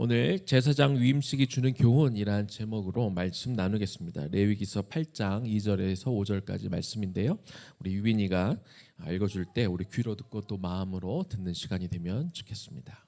오늘 제사장 위임식이 주는 교훈이란 제목으로 말씀 나누겠습니다. 레위기서 8장 2절에서 5절까지 말씀인데요. 우리 유빈이가 읽어줄 때 우리 귀로 듣고 또 마음으로 듣는 시간이 되면 좋겠습니다.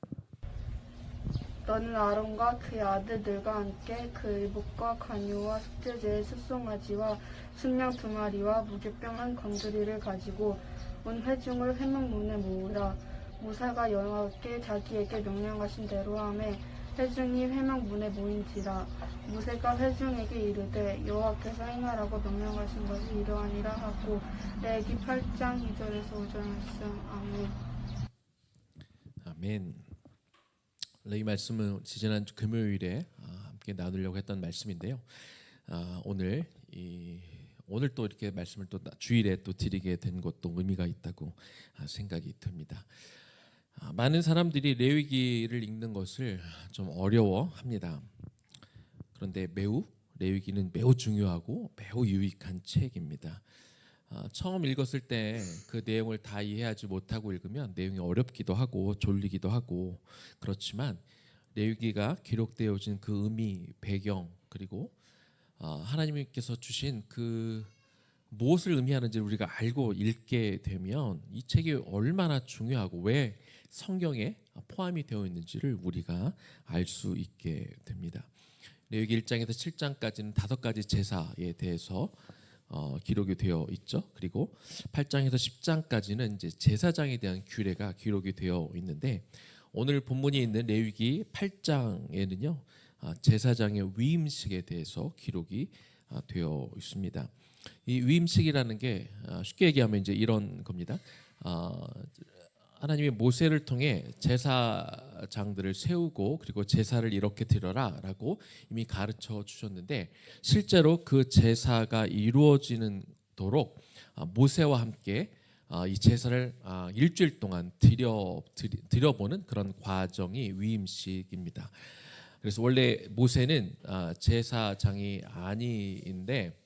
너는 아론과 그의 아들들과 함께 그 의복과 관유와 속죄제의 숫송아지와 순양 2마리와 무교병 한 건드리를 가지고 온 회중을 회막문에 모으라. 모세가 여호와께 자기에게 명령하신 대로 하매 회중이 회막문에 모인지라. 모세가 회중에게 이르되 여호와께서 행하라고 명령하신 것이 이러하니라 하고 레위기 8장 2절에서 5절 말씀. 아멘. 아멘. 이 말씀은 지난 금요일에 함께 나누려고 했던 말씀인데요. 오늘 또 이렇게 말씀을 또 주일에 또 드리게 된 것도 의미가 있다고 생각이 듭니다. 많은 사람들이 레위기를 읽는 것을 좀 어려워합니다. 그런데 레위기는 매우 중요하고 매우 유익한 책입니다. 처음 읽었을 때 그 내용을 다 이해하지 못하고 읽으면 내용이 어렵기도 하고 졸리기도 하고 그렇지만 레위기가 기록되어진 그 의미, 배경 그리고 하나님께서 주신 그 무엇을 의미하는지 우리가 알고 읽게 되면 이 책이 얼마나 중요하고 왜 성경에 포함이 되어 있는지를 우리가 알 수 있게 됩니다. 레위기 1장에서 7장까지는 5가지 제사에 대해서 기록이 되어 있죠. 그리고 8장에서 10장까지는 이제 제사장에 대한 규례가 기록이 되어 있는데 오늘 본문이 있는 레위기 8장에는요 제사장의 위임식에 대해서 기록이 되어 있습니다. 이 위임식이라는 게 쉽게 얘기하면 이제 이런 겁니다. 하나님이 모세를 통해 제사장들을 세우고 그리고 제사를 이렇게 드려라라고 이미 가르쳐 주셨는데 실제로 그 제사가 이루어지도록 모세와 함께 이 제사를 일주일 동안 드려보는 그런 과정이 위임식입니다. 그래서 원래 모세는 제사장이 아닌데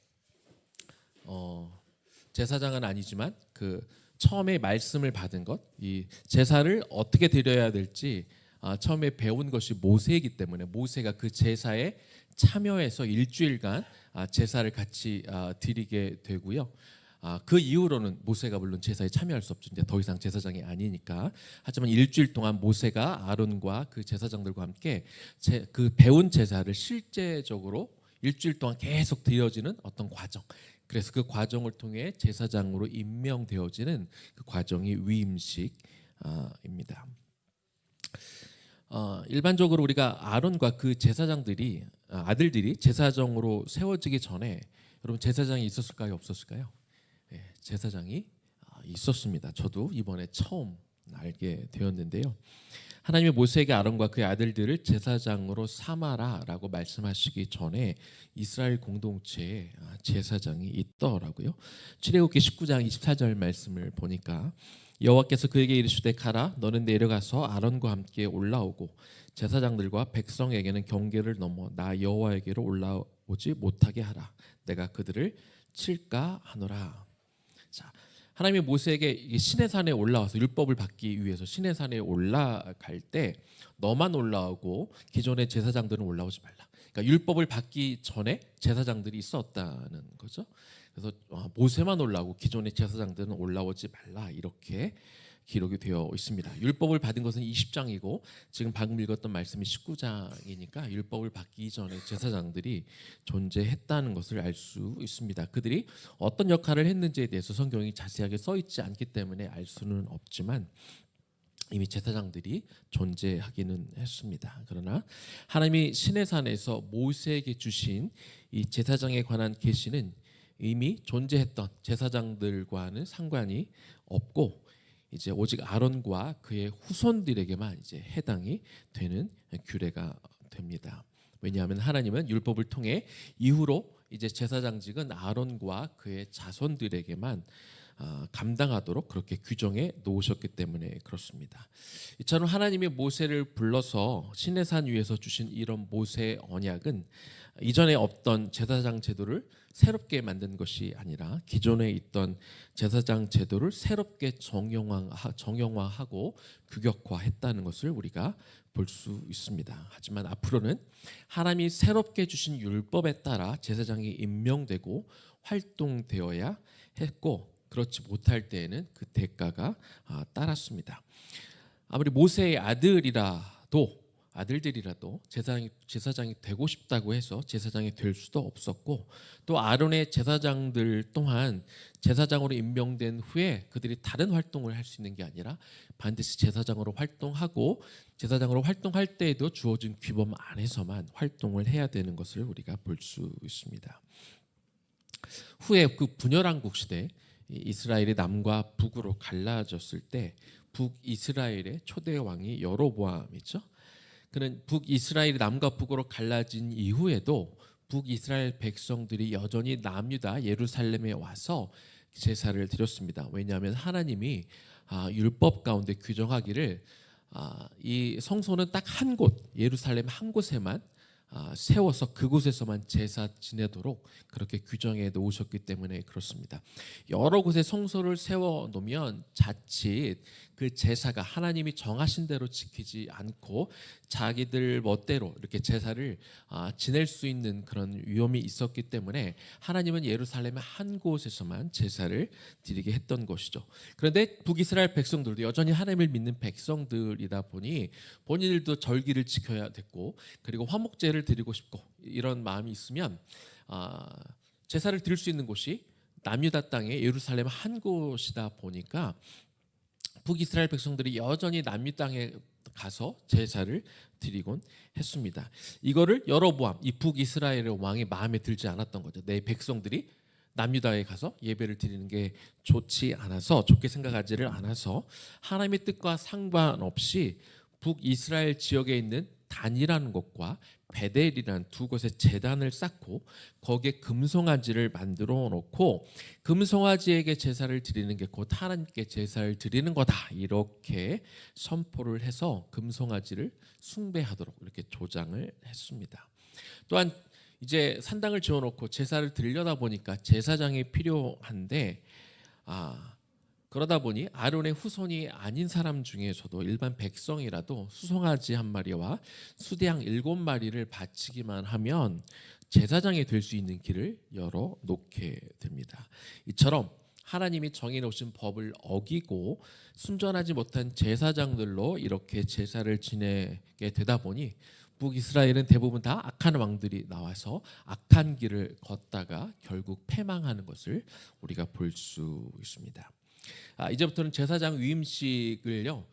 제사장은 아니지만 그 처음에 말씀을 받은 것, 이 제사를 어떻게 드려야 될지 처음에 배운 것이 모세이기 때문에 모세가 그 제사에 참여해서 일주일간 제사를 같이 드리게 되고요. 그 이후로는 모세가 물론 제사에 참여할 수 없죠. 이제 더 이상 제사장이 아니니까. 하지만 일주일 동안 모세가 아론과 그 제사장들과 함께 그 배운 제사를 실제적으로 일주일 동안 계속 드려지는 어떤 과정. 그래서 그 과정을 통해 제사장으로 임명되어지는 그 과정이 위임식입니다. 일반적으로 우리가 아론과 그 아들들이 제사장으로 세워지기 전에 여러분 제사장이 있었을까요? 없었을까요? 네, 제사장이 있었습니다. 저도 이번에 처음 알게 되었는데요. 하나님이 모세에게 아론과 그의 아들들을 제사장으로 삼아라라고 말씀하시기 전에 이스라엘 공동체에 제사장이 있더라고요. 출애굽기 19장 24절 말씀을 보니까 여호와께서 그에게 이르시되 가라 너는 내려가서 아론과 함께 올라오고 제사장들과 백성에게는 경계를 넘어 나 여호와에게로 올라오지 못하게 하라. 내가 그들을 칠까 하노라. 자, 하나님이 모세에게 시내산에 올라와서 율법을 받기 위해서 시내산에 올라갈 때 너만 올라오고 기존의 제사장들은 올라오지 말라. 그러니까 율법을 받기 전에 제사장들이 있었다는 거죠. 그래서 모세만 올라오고 기존의 제사장들은 올라오지 말라 이렇게 기록이 되어 있습니다. 율법을 받은 것은 20장이고 지금 방금 읽었던 말씀이 19장이니까 율법을 받기 전에 제사장들이 존재했다는 것을 알 수 있습니다. 그들이 어떤 역할을 했는지에 대해서 성경이 자세하게 써 있지 않기 때문에 알 수는 없지만 이미 제사장들이 존재하기는 했습니다. 그러나 하나님이 시내산에서 모세에게 주신 이 제사장에 관한 계시는 이미 존재했던 제사장들과는 상관이 없고 이제 오직 아론과 그의 후손들에게만 이제 해당이 되는 규례가 됩니다. 왜냐하면 하나님은 율법을 통해 이후로 이제 제사장직은 아론과 그의 자손들에게만 감당하도록 그렇게 규정해 놓으셨기 때문에 그렇습니다. 이처럼 하나님이 모세를 불러서 시내산 위에서 주신 이런 모세 언약은 이전에 없던 제사장 제도를 새롭게 만든 것이 아니라 기존에 있던 제사장 제도를 새롭게 정형화하고 규격화했다는 것을 우리가 볼 수 있습니다. 하지만 앞으로는 하나님이 새롭게 주신 율법에 따라 제사장이 임명되고 활동되어야 했고, 그렇지 못할 때에는 그 대가가 따랐습니다. 아무리 모세의 아들들이라도 제사장이 되고 싶다고 해서 제사장이 될 수도 없었고, 또 아론의 제사장들 또한 제사장으로 임명된 후에 그들이 다른 활동을 할 수 있는 게 아니라 반드시 제사장으로 활동할 때에도 주어진 규범 안에서만 활동을 해야 되는 것을 우리가 볼 수 있습니다. 후에 그 분열왕국 시대 이스라엘이 남과 북으로 갈라졌을 때 북이스라엘의 초대 왕이 여로보암이죠. 그는 북이스라엘이 남과 북으로 갈라진 이후에도 북이스라엘 백성들이 여전히 남유다 예루살렘에 와서 제사를 드렸습니다. 왜냐하면 하나님이 율법 가운데 규정하기를 이 성소는 딱 한 곳, 예루살렘 한 곳에만 세워서 그곳에서만 제사 지내도록 그렇게 규정해 놓으셨기 때문에 그렇습니다. 여러 곳에 성소를 세워 놓으면 자칫 그 제사가 하나님이 정하신 대로 지키지 않고 자기들 멋대로 이렇게 제사를 지낼 수 있는 그런 위험이 있었기 때문에 하나님은 예루살렘의 한 곳에서만 제사를 드리게 했던 것이죠. 그런데 북이스라엘 백성들도 여전히 하나님을 믿는 백성들이다 보니 본인들도 절기를 지켜야 됐고, 그리고 화목제를 드리고 싶고 이런 마음이 있으면 제사를 드릴 수 있는 곳이 남유다 땅의 예루살렘 한 곳이다 보니까 북이스라엘 백성들이 여전히 남유 땅에 가서 제사를 드리곤 했습니다. 이거를 여로보암, 이 북이스라엘의 왕이 마음에 들지 않았던 거죠. 내 백성들이 남유다에 가서 예배를 드리는 게 좋게 생각하지를 않아서 하나님의 뜻과 상관없이 북이스라엘 지역에 있는 단이라는 곳과 베델이라는 두 곳에 제단을 쌓고 거기에 금송아지를 만들어 놓고 금송아지에게 제사를 드리는 게 곧 하나님께 제사를 드리는 거다, 이렇게 선포를 해서 금송아지를 숭배하도록 이렇게 조장을 했습니다. 또한 이제 산당을 지어놓고 제사를 드리려다 보니까 제사장이 필요한데 그러다 보니 아론의 후손이 아닌 사람 중에서도 일반 백성이라도 수송아지 한 마리와 수대양 7마리를 바치기만 하면 제사장이 될 수 있는 길을 열어놓게 됩니다. 이처럼 하나님이 정해놓으신 법을 어기고 순전하지 못한 제사장들로 이렇게 제사를 지내게 되다 보니 북이스라엘은 대부분 다 악한 왕들이 나와서 악한 길을 걷다가 결국 패망하는 것을 우리가 볼 수 있습니다. 이제부터는 제사장 위임식을요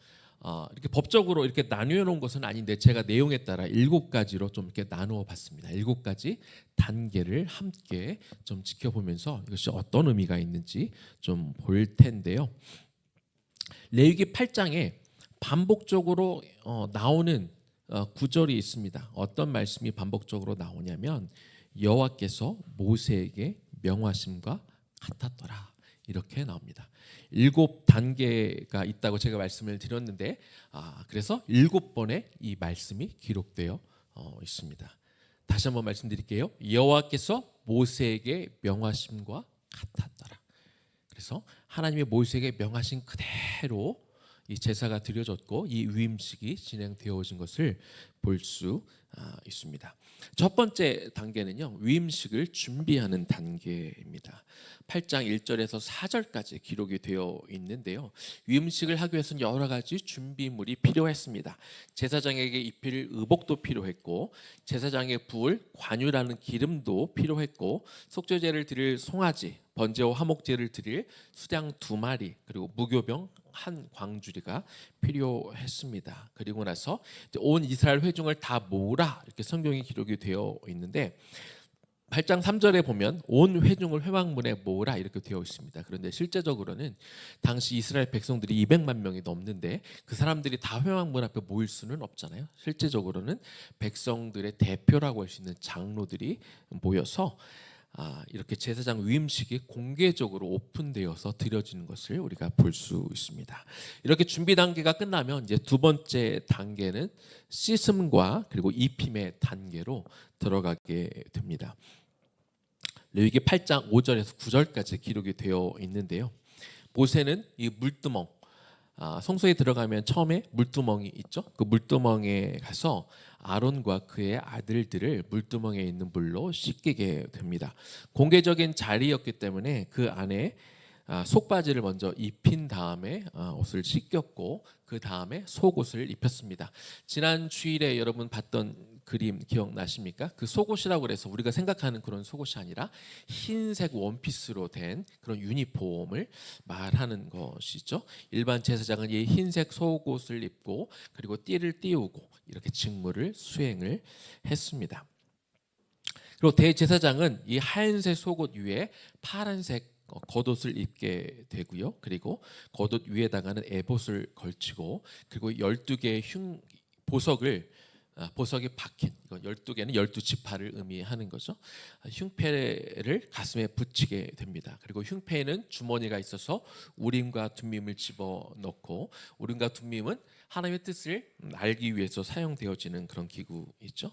이렇게 법적으로 이렇게 나누어 놓은 것은 아닌데 제가 내용에 따라 7가지로 좀 이렇게 나누어 봤습니다. 7가지 단계를 함께 좀 지켜보면서 이것이 어떤 의미가 있는지 좀 볼 텐데요. 레위기 8장에 반복적으로 나오는 구절이 있습니다. 어떤 말씀이 반복적으로 나오냐면 여호와께서 모세에게 명하심과 같았더라, 이렇게 나옵니다. 7단계가 있다고 제가 말씀을 드렸는데 그래서 7번의 이 말씀이 기록되어 있습니다. 다시 한번 말씀드릴게요. 여호와께서 모세에게 명하심과 같았더라. 그래서 하나님의 모세에게 명하신 그대로 이 제사가 드려졌고 이 위임식이 진행되어진 것을 볼 수 있습니다. 첫 번째 단계는요, 위임식을 준비하는 단계입니다. 8장 1절에서 4절까지 기록이 되어 있는데요. 위임식을 하기 위해서는 여러 가지 준비물이 필요했습니다. 제사장에게 입힐 의복도 필요했고, 제사장에 부을 관유라는 기름도 필요했고, 속죄제를 드릴 송아지, 번제와 화목제를 드릴 수양 2마리, 그리고 무교병 한 광주리가 필요했습니다. 그리고 나서 온 이스라엘 회중을 다 모으라, 이렇게 성경이 기록이 되어 있는데 8장 3절에 보면 온 회중을 회막문에 모으라 이렇게 되어 있습니다. 그런데 실제적으로는 당시 이스라엘 백성들이 200만 명이 넘는데 그 사람들이 다 회막문 앞에 모일 수는 없잖아요. 실제적으로는 백성들의 대표라고 할 수 있는 장로들이 모여서 이렇게 제사장 위임식이 공개적으로 오픈되어서 드려지는 것을 우리가 볼 수 있습니다. 이렇게 준비 단계가 끝나면 이제 두 번째 단계는 씻음과 그리고 입힘의 단계로 들어가게 됩니다. 레위기 8장 5절에서 9절까지 기록이 되어 있는데요. 모세는 이 물두멍, 성소에 들어가면 처음에 물두멍이 있죠. 그 물두멍에 가서 아론과 그의 아들들을 물두멍에 있는 물로 씻기게 됩니다. 공개적인 자리였기 때문에 그 안에 속바지를 먼저 입힌 다음에 옷을 씻겼고 그 다음에 속옷을 입혔습니다. 지난 주일에 여러분 봤던 그림 기억나십니까? 그 속옷이라고 그래서 우리가 생각하는 그런 속옷이 아니라 흰색 원피스로 된 그런 유니폼을 말하는 것이죠. 일반 제사장은 이 흰색 속옷을 입고 그리고 띠를 띄우고 이렇게 직무를 수행을 했습니다. 그리고 대제사장은 이 하얀색 속옷 위에 파란색 겉옷을 입게 되고요. 그리고 겉옷 위에다가는 에봇을 걸치고 그리고 12개의 보석이 박힌 12개는 12지파를 의미하는 거죠. 흉패를 가슴에 붙이게 됩니다. 그리고 흉패에는 주머니가 있어서 우림과 둠밈을 집어넣고 우림과 둠밈은 하나님의 뜻을 알기 위해서 사용되어지는 그런 기구이죠.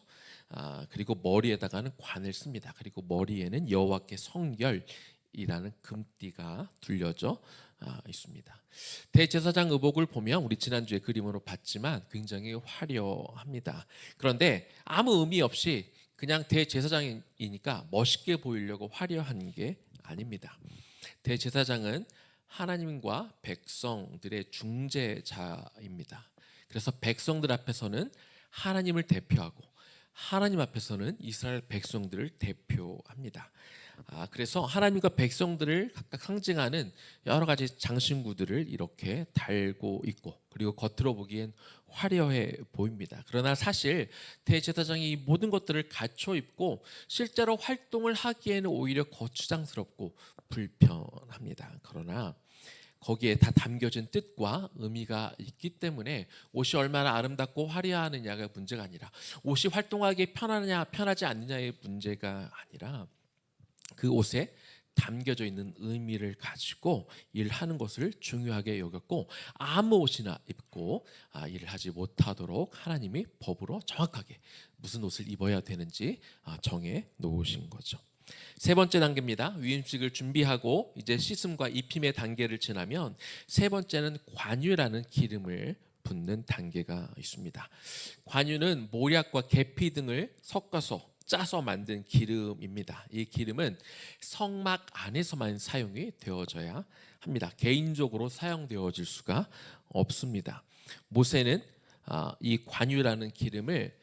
그리고 머리에다가는 관을 씁니다. 그리고 머리에는 여호와께 성결이라는 금띠가 둘려져 있습니다. 대제사장 의복을 보면 우리 지난주에 그림으로 봤지만 굉장히 화려합니다. 그런데 아무 의미 없이 그냥 대제사장이니까 멋있게 보이려고 화려한 게 아닙니다. 대제사장은 하나님과 백성들의 중재자입니다. 그래서 백성들 앞에서는 하나님을 대표하고 하나님 앞에서는 이스라엘 백성들을 대표합니다. 그래서 하나님과 백성들을 각각 상징하는 여러 가지 장신구들을 이렇게 달고 있고 그리고 겉으로 보기엔 화려해 보입니다. 그러나 사실 대제사장이 이 모든 것들을 갖춰 입고 실제로 활동을 하기에는 오히려 거추장스럽고 불편합니다. 그러나 거기에 다 담겨진 뜻과 의미가 있기 때문에 옷이 얼마나 아름답고 화려하느냐가 문제가 아니라 옷이 활동하기 편하느냐 편하지 않느냐의 문제가 아니라 그 옷에 담겨져 있는 의미를 가지고 일하는 것을 중요하게 여겼고 아무 옷이나 입고 일을 하지 못하도록 하나님이 법으로 정확하게 무슨 옷을 입어야 되는지 정해 놓으신 거죠. 세 번째 단계입니다. 위임식을 준비하고 이제 씻음과 입힘의 단계를 지나면 세 번째는 관유라는 기름을 붓는 단계가 있습니다. 관유는 모략과 계피 등을 섞어서 짜서 만든 기름입니다. 이 기름은 성막 안에서만 사용이 되어져야 합니다. 개인적으로 사용되어질 수가 없습니다. 모세는 이 관유라는 기름을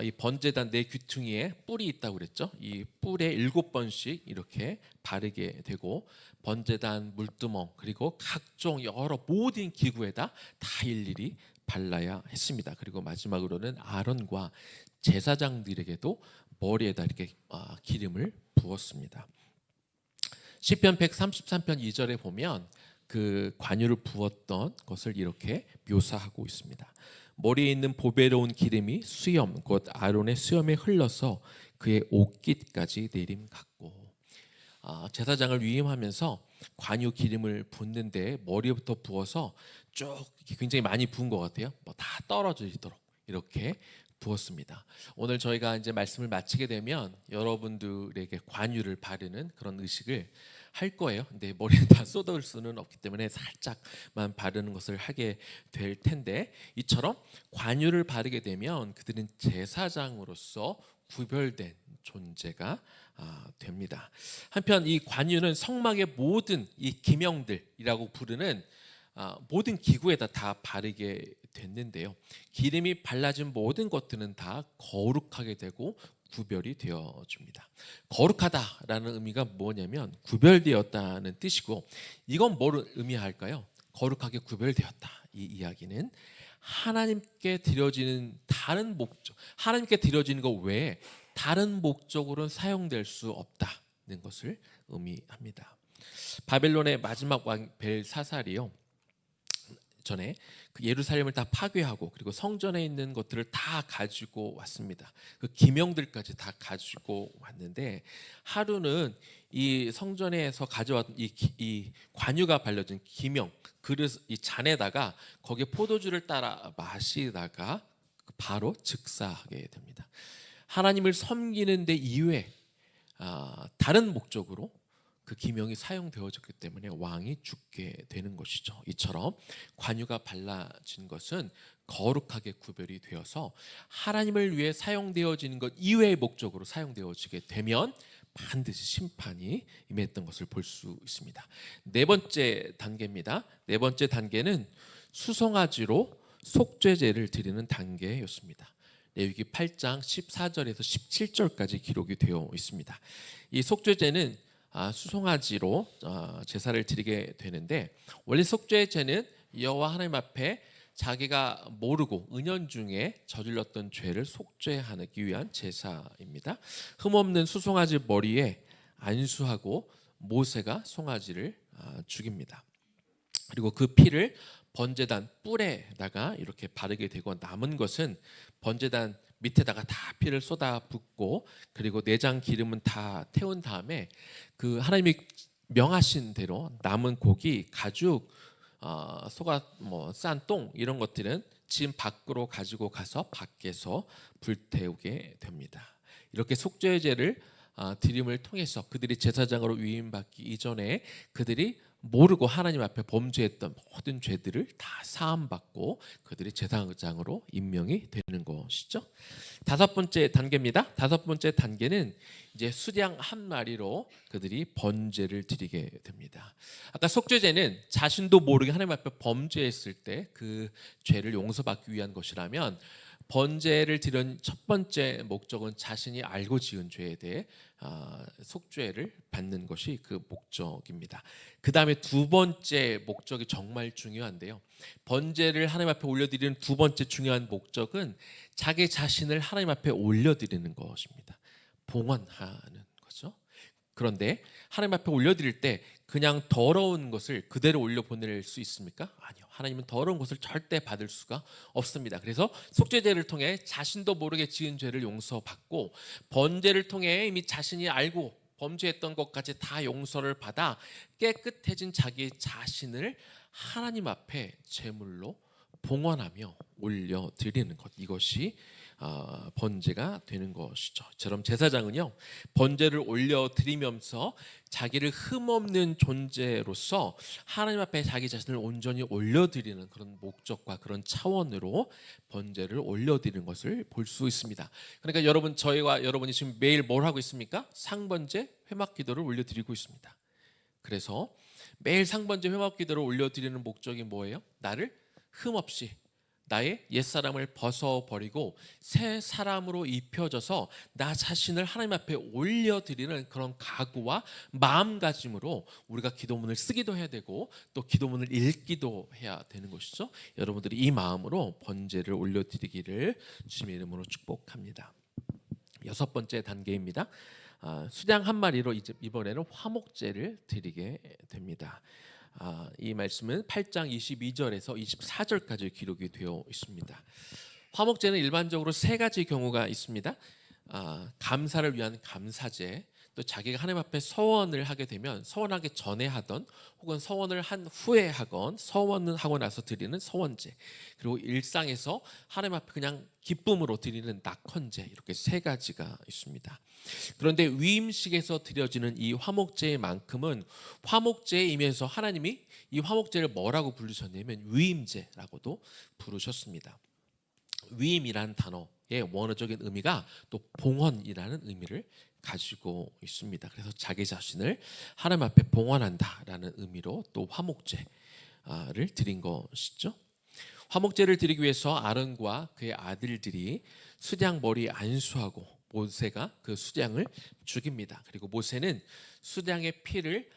이 번제단 네 귀퉁이에 뿔이 있다고 그랬죠. 이 뿔에 7번씩 이렇게 바르게 되고 번제단 물두멍 그리고 각종 여러 모든 기구에다 다 일일이 발라야 했습니다. 그리고 마지막으로는 아론과 제사장들에게도 머리에다 이렇게 기름을 부었습니다. 시편 133편 2절에 보면 그 관유를 부었던 것을 이렇게 묘사하고 있습니다. 머리에 있는 보배로운 기름이 수염 곧 아론의 수염에 흘러서 그의 옷깃까지 내림 같고 제사장을 위임하면서 관유 기름을 붓는데 머리부터 부어서 쭉 굉장히 많이 부은 것 같아요. 다 떨어지도록 이렇게 부었습니다. 오늘 저희가 이제 말씀을 마치게 되면 여러분들에게 관유를 바르는 그런 의식을 할 거예요. 근데 머리에 다 쏟을 수는 없기 때문에 살짝만 바르는 것을 하게 될 텐데 이처럼 관유를 바르게 되면 그들은 제사장으로서 구별된 존재가 됩니다. 한편 이 관유는 성막의 모든 이 기명들이라고 부르는 모든 기구에다 다 바르게 됐는데요. 기름이 발라진 모든 것들은 다 거룩하게 되고 구별이 되어집니다. 거룩하다라는 의미가 뭐냐면 구별되었다는 뜻이고 이건 뭘 의미할까요? 거룩하게 구별되었다. 이 이야기는 하나님께 드려지는 다른 목적, 하나님께 드려지는 것 외에 다른 목적으로는 사용될 수 없다는 것을 의미합니다. 바벨론의 마지막 왕 벨사살이요. 전에 그 예루살렘을 다 파괴하고 그리고 성전에 있는 것들을 다 가지고 왔습니다. 그 기명들까지 다 가지고 왔는데 하루는 이 성전에서 가져왔던 이 관유가 발려진 기명 그릇 이 잔에다가 거기에 포도주를 따라 마시다가 바로 즉사하게 됩니다. 하나님을 섬기는 데 이외에 다른 목적으로 그 기명이 사용되어졌기 때문에 왕이 죽게 되는 것이죠. 이처럼 관유가 발라진 것은 거룩하게 구별이 되어서 하나님을 위해 사용되어지는 것 이외의 목적으로 사용되어지게 되면 반드시 심판이 임했던 것을 볼 수 있습니다. 네 번째 단계입니다. 네 번째 단계는 수송아지로 속죄제를 드리는 단계였습니다. 레위기 8장 14절에서 17절까지 기록이 되어 있습니다. 이 속죄제는 수송아지로 제사를 드리게 되는데 원래 속죄제는 여호와 하나님 앞에 자기가 모르고 은연중에 저질렀던 죄를 속죄하기 위한 제사입니다. 흠없는 수송아지 머리에 안수하고 모세가 송아지를 죽입니다. 그리고 그 피를 번제단 뿔에다가 이렇게 바르게 되고 남은 것은 번제단 밑에다가 다 피를 쏟아 붓고 그리고 내장 기름은 다 태운 다음에 그 하나님이 명하신 대로 남은 고기, 가죽, 소가 싼 똥 이런 것들은 집 밖으로 가지고 가서 밖에서 불태우게 됩니다. 이렇게 속죄제를 드림을 통해서 그들이 제사장으로 위임받기 이전에 그들이 모르고 하나님 앞에 범죄했던 모든 죄들을 다 사함받고 그들이 제사장으로 임명이 되는 것이죠. 다섯 번째 단계입니다. 다섯 번째 단계는 이제 수양 한 마리로 그들이 번제를 드리게 됩니다. 아까 속죄제는 자신도 모르게 하나님 앞에 범죄했을 때 그 죄를 용서받기 위한 것이라면 번제를 드린 첫 번째 목적은 자신이 알고 지은 죄에 대해 속죄를 받는 것이 그 목적입니다. 그 다음에 두 번째 목적이 정말 중요한데요. 번제를 하나님 앞에 올려드리는 두 번째 중요한 목적은 자기 자신을 하나님 앞에 올려드리는 것입니다. 봉헌하는 거죠. 그런데 하나님 앞에 올려드릴 때 그냥 더러운 것을 그대로 올려보낼 수 있습니까? 아니요. 하나님은 더러운 것을 절대 받을 수가 없습니다. 그래서 속죄제를 통해 자신도 모르게 지은 죄를 용서받고 번제를 통해 이미 자신이 알고 범죄했던 것까지 다 용서를 받아 깨끗해진 자기 자신을 하나님 앞에 제물로 봉헌하며 올려드리는 것, 이것이 번제가 되는 것이죠. 저럼 제사장은요 번제를 올려드리면서 자기를 흠없는 존재로서 하나님 앞에 자기 자신을 온전히 올려드리는 그런 목적과 그런 차원으로 번제를 올려드리는 것을 볼 수 있습니다. 그러니까 여러분, 저희와 여러분이 지금 매일 뭘 하고 있습니까? 상번제 회막기도를 올려드리고 있습니다. 그래서 매일 상번제 회막기도를 올려드리는 목적이 뭐예요? 나를 흠없이 나의 옛사람을 벗어버리고 새 사람으로 입혀져서 나 자신을 하나님 앞에 올려드리는 그런 각오와 마음가짐으로 우리가 기도문을 쓰기도 해야 되고 또 기도문을 읽기도 해야 되는 것이죠. 여러분들이 이 마음으로 번제를 올려드리기를 주님의 이름으로 축복합니다. 여섯 번째 단계입니다. 수양 한 마리로 이번에는 화목제를 드리게 됩니다. 이 말씀은 8장 22절에서 24절까지 기록이 되어 있습니다. 화목제는 일반적으로 세 가지 경우가 있습니다. 감사를 위한 감사제, 또 자기가 하나님 앞에 서원을 하게 되면 서원하기 전에 하던 혹은 서원을 한 후에 하건 서원을 하고 나서 드리는 서원제, 그리고 일상에서 하나님 앞에 그냥 기쁨으로 드리는 낙헌제, 이렇게 세 가지가 있습니다. 그런데 위임식에서 드려지는 이 화목제만큼은 화목제이면서 하나님이 이 화목제를 뭐라고 부르셨냐면 위임제라고도 부르셨습니다. 위임이라는 단어의 원어적인 의미가 또 봉헌이라는 의미를 가지고 있습니다. 그래서 자기 자신을 하나님 앞에 봉헌한다라는 의미로 또 화목제를 드린 것이죠. 화목제를 드리기 위해서 아론과 그의 아들들이 수양 머리 안수하고 모세가 그 수양을 죽입니다. 그리고 모세는 수양의 피를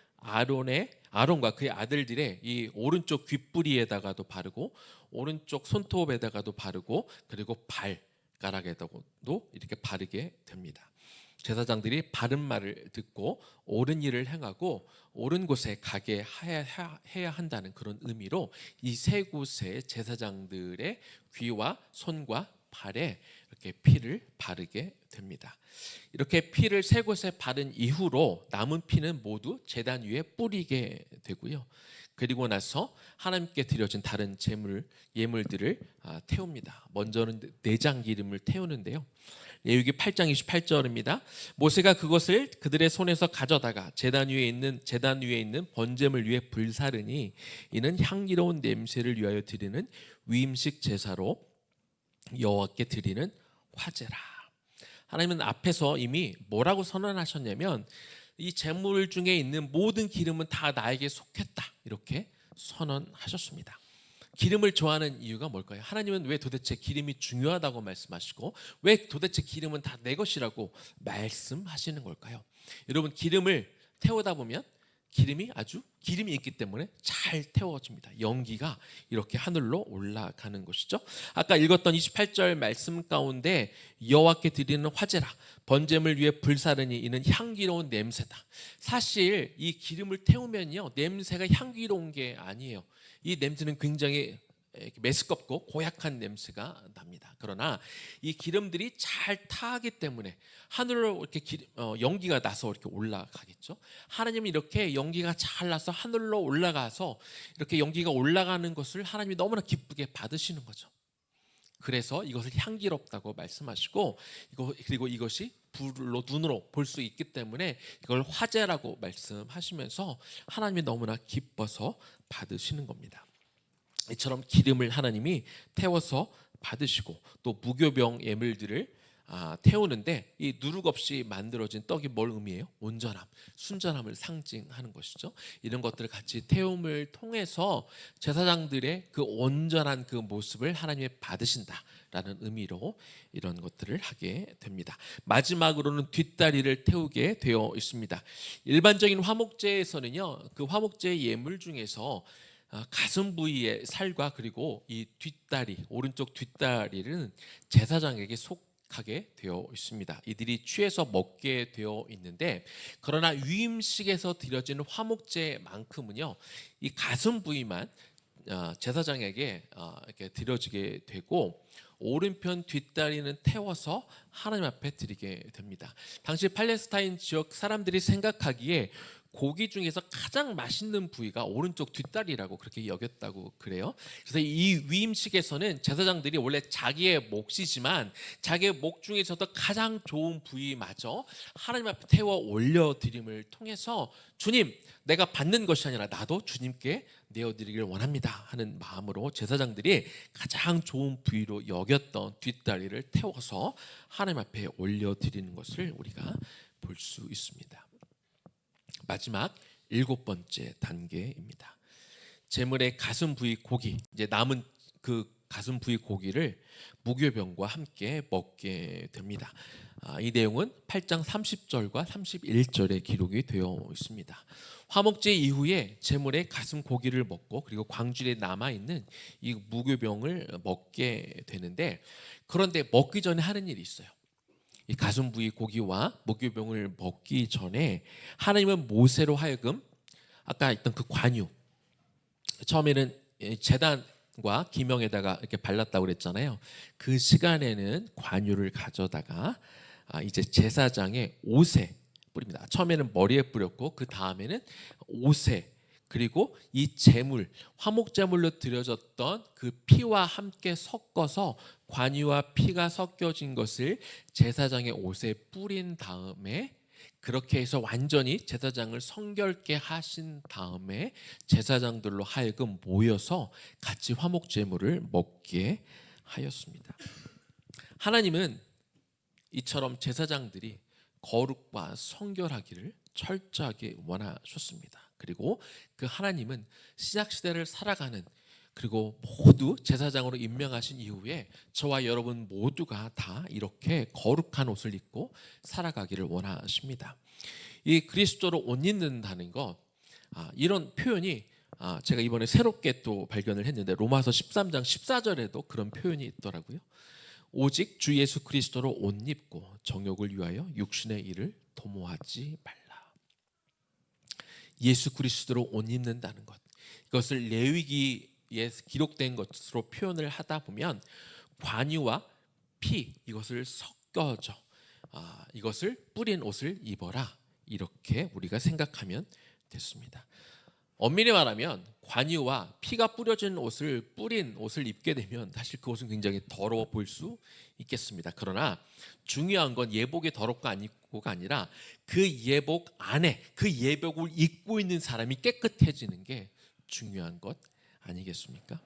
아론과 그의 아들들의 이 오른쪽 귓부리에다가도 바르고 오른쪽 손톱에다가도 바르고 그리고 발가락에다가도 이렇게 바르게 됩니다. 제사장들이 바른 말을 듣고 옳은 일을 행하고 옳은 곳에 가게 해야 한다는 그런 의미로 이 세 곳의 제사장들의 귀와 손과 발에 이렇게 피를 바르게 됩니다. 이렇게 피를 세 곳에 바른 이후로 남은 피는 모두 제단 위에 뿌리게 되고요. 그리고 나서 하나님께 드려진 다른 예물들을 태웁니다. 먼저는 내장 기름을 태우는데요. 레위기 8장 28절입니다. 모세가 그것을 그들의 손에서 가져다가 제단 위에 있는 번제물 위에 불사르니 이는 향기로운 냄새를 위하여 드리는 위임식 제사로 여호와께 드리는 화제라. 하나님은 앞에서 이미 뭐라고 선언하셨냐면 이 제물 중에 있는 모든 기름은 다 나에게 속했다, 이렇게 선언하셨습니다. 기름을 좋아하는 이유가 뭘까요? 하나님은 왜 도대체 기름이 중요하다고 말씀하시고 왜 도대체 기름은 다 내 것이라고 말씀하시는 걸까요? 여러분, 기름을 태우다 보면 기름이 있기 때문에 잘 태워집니다. 연기가 이렇게 하늘로 올라가는 것이죠. 아까 읽었던 28절 말씀 가운데 여호와께 드리는 화제라, 번제물 위에 불사르니 이는 향기로운 냄새다. 사실 이 기름을 태우면요, 냄새가 향기로운 게 아니에요. 이 냄새는 굉장히 메스껍고 고약한 냄새가 납니다. 그러나 이 기름들이 잘 타기 때문에 하늘로 이렇게 연기가 나서 이렇게 올라가겠죠. 하나님은 이렇게 연기가 잘 나서 하늘로 올라가서 이렇게 연기가 올라가는 것을 하나님이 너무나 기쁘게 받으시는 거죠. 그래서 이것을 향기롭다고 말씀하시고 그리고 이것이 불로 눈으로 볼 수 있기 때문에 이걸 화제라고 말씀하시면서 하나님이 너무나 기뻐서 받으시는 겁니다. 이처럼 기름을 하나님이 태워서 받으시고 또 무교병 예물들을 태우는데 이 누룩 없이 만들어진 떡이 뭘 의미해요? 온전함, 순전함을 상징하는 것이죠. 이런 것들을 같이 태움을 통해서 제사장들의 그 온전한 그 모습을 하나님이 받으신다라는 의미로 이런 것들을 하게 됩니다. 마지막으로는 뒷다리를 태우게 되어 있습니다. 일반적인 화목제에서는요, 그 화목제 예물 중에서 가슴 부위의 살과 그리고 이 뒷다리, 오른쪽 뒷다리는 제사장에게 속하게 되어 있습니다. 이들이 취해서 먹게 되어 있는데, 그러나 위임식에서 드려지는 화목제만큼은요, 이 가슴 부위만 제사장에게 이렇게 드려지게 되고 오른편 뒷다리는 태워서 하나님 앞에 드리게 됩니다. 당시 팔레스타인 지역 사람들이 생각하기에 고기 중에서 가장 맛있는 부위가 오른쪽 뒷다리라고 그렇게 여겼다고 그래요. 그래서 이 위임식에서는 제사장들이 원래 자기의 몫이지만 자기의 목 중에서도 가장 좋은 부위마저 하나님 앞에 태워 올려드림을 통해서 주님, 내가 받는 것이 아니라 나도 주님께 내어드리기를 원합니다 하는 마음으로 제사장들이 가장 좋은 부위로 여겼던 뒷다리를 태워서 하나님 앞에 올려드리는 것을 우리가 볼 수 있습니다. 마지막 7번째 단계입니다. 제물의 가슴 부위 고기, 이제 남은 그 가슴 부위 고기를 무교병과 함께 먹게 됩니다. 이 내용은 8장 30절과 31절에 기록이 되어 있습니다. 화목제 이후에 제물의 가슴 고기를 먹고 그리고 광주리에 남아있는 이 무교병을 먹게 되는데, 그런데 먹기 전에 하는 일이 있어요. 이 가슴 부위 고기와 무교병을 먹기 전에 하나님은 모세로 하여금 아까 있던 그 관유, 처음에는 제단과 기명에다가 이렇게 발랐다고 그랬잖아요. 그 시간에는 관유를 가져다가 이제 제사장의 옷에 뿌립니다. 처음에는 머리에 뿌렸고 그 다음에는 옷에, 그리고 이 제물, 화목제물로 드려졌던 그 피와 함께 섞어서 관유와 피가 섞여진 것을 제사장의 옷에 뿌린 다음에, 그렇게 해서 완전히 제사장을 성결케 하신 다음에 제사장들로 하여금 모여서 같이 화목제물을 먹게 하였습니다. 하나님은 이처럼 제사장들이 거룩과 성결하기를 철저하게 원하셨습니다. 그리고 그 하나님은 신약시대를 살아가는, 그리고 모두 제사장으로 임명하신 이후에 저와 여러분 모두가 다 이렇게 거룩한 옷을 입고 살아가기를 원하십니다. 이 그리스도로 옷 입는다는 것, 이런 표현이 제가 이번에 새롭게 또 발견을 했는데 로마서 13장 14절에도 그런 표현이 있더라고요. 오직 주 예수 그리스도로 옷 입고 정욕을 위하여 육신의 일을 도모하지 말라. 예수 그리스도로 옷 입는다는 것, 이것을 레위기에 기록된 것으로 표현을 하다 보면 관유와 피, 이것을 섞어져 이것을 뿌린 옷을 입어라, 이렇게 우리가 생각하면 됐습니다. 엄밀히 말하면 관유와 피가 뿌려진 옷을, 뿌린 옷을 입게 되면 사실 그 옷은 굉장히 더러워 보일 수 있겠습니다. 그러나 중요한 건 예복이 더럽고 안 입고가 아니라 그 예복 안에, 그 예복을 입고 있는 사람이 깨끗해지는 게 중요한 것 아니겠습니까?